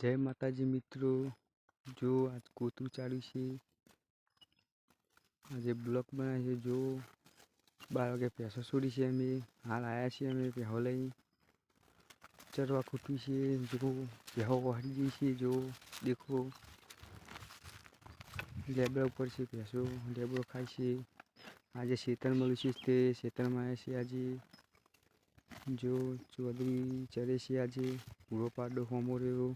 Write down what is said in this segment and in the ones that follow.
જય માતાજી મિત્રો, જો આજ કોતરું ચાલ્યું છે, આજે બ્લોક બનાવે છે. જો 12 વાગે ભેંસો છોડી છે, અમે હાલ આવ્યા છીએ. અમે ભેહો લઈ ચરવા ખૂટ્યું છે. જો ભેહો વાળી ગઈ છે. જો દેખો લેબડા ઉપર છે ભેંસો, લેબડો ખાય છે. આજે ખેતર મળ્યું છે તે ખેતરમાં આવ્યા છે. આજે જો ચૌધરી ચરે છે. આજે પૂરો પાડો હોમો રહ્યો.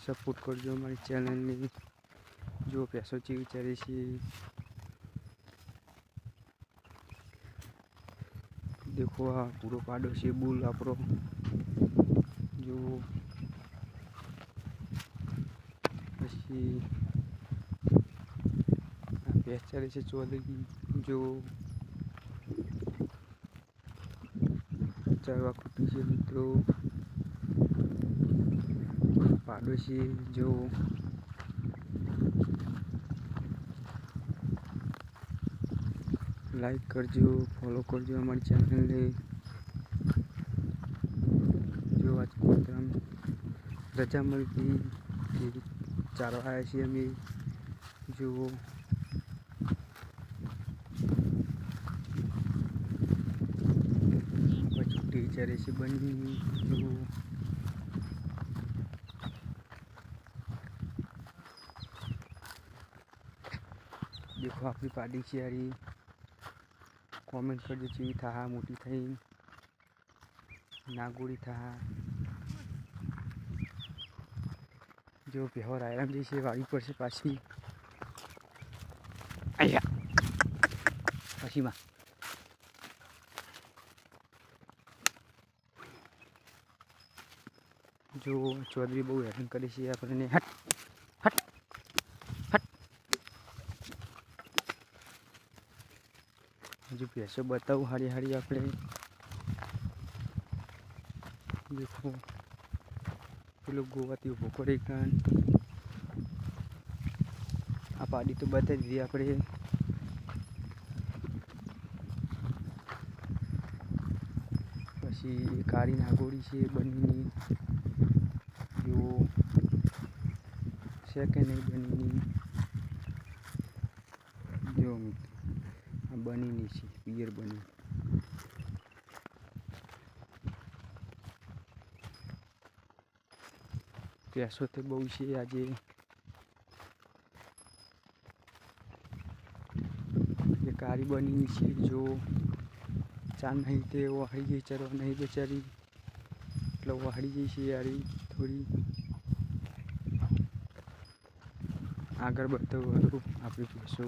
સપોર્ટ કરજો અમારી ચેનલને. જો ભેંસો ચેવી ચરે છે, દેખો આ પૂરો પાડો છે બુલ આપણો. જો પછી આ ભેંસ ચરે છે ચૌધરી. જો ચરવા ખૂટી છે મિત્રો, પાડો છે. જો લાઈક કરજો, ફોલો કરજો અમારી ચેનલને. જો આજ કોતરામ રજા મળી હતી, ચારવા આવ્યા છીએ અમે. જો છૂટી ચરે છે બની. જો દેખો આપણી પાડી છે યારી. કોમેન્ટ કરજો ચેવી થા, મોટી થઈ નાગોડી થા. જો ભેહો રાયરામ જઈ છે, વાળી પડશે પાછી. અહીંયા પછીમાં જો ચૌધરી બહુ હેરાન કરે છે આપણને. હટ હટ હટ. હજુ ભેંસો બતાવું હારી હારી આપણે. દેખો પેલો ગોવાથી ઊભો કરે કાન. આ પાડી તો બતાવી દીધી આપણે. પછી કાળી નાગોડી છે બનીની. જો છે કે નહીં બનીની. જો મિત્રો આ બનીની છે, પિયર બની. ભેંસો તો બહુ છે આજે. એ કાળી બની છે. જો ચાર નહીં તે વાળી ગઈ ચરવા નહીં બેચારી, એટલે વાળી ગઈ છે યારી થોડી. આગળ બતાવું હારું આપણી ભેંસો.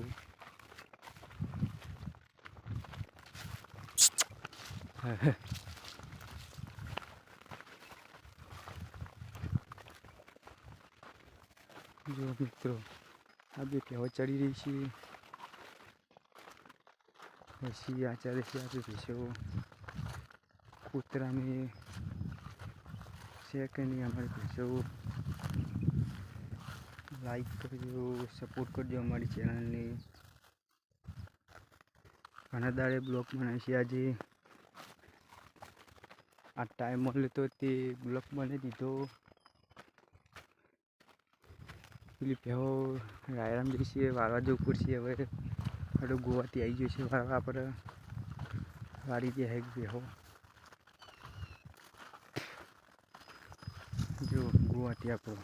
જો મિત્રો આ બે ભેહો ચડી રહી છે. પછી આ ચરે છે આપણી ભેંસો. કૂતરાને છે કે નહીં અમારી ભેંસો. લાઈક કરજો, સપોર્ટ કરજો અમારી ચેનલને. ઘણા દાડે બ્લોગ બનાવે છે આજે. આ ટાઈમ મળે તો તે બ્લોગ બનાવી દીધો. પેલી ભેહો રાયરામ જઈ છે, વાળવા જવું પડશે હવે. હવે ગોવાથી આવી ગયો છે વાળવા આપણે. વાળી દે એક ભેહો. જો ગોવાથી આપણો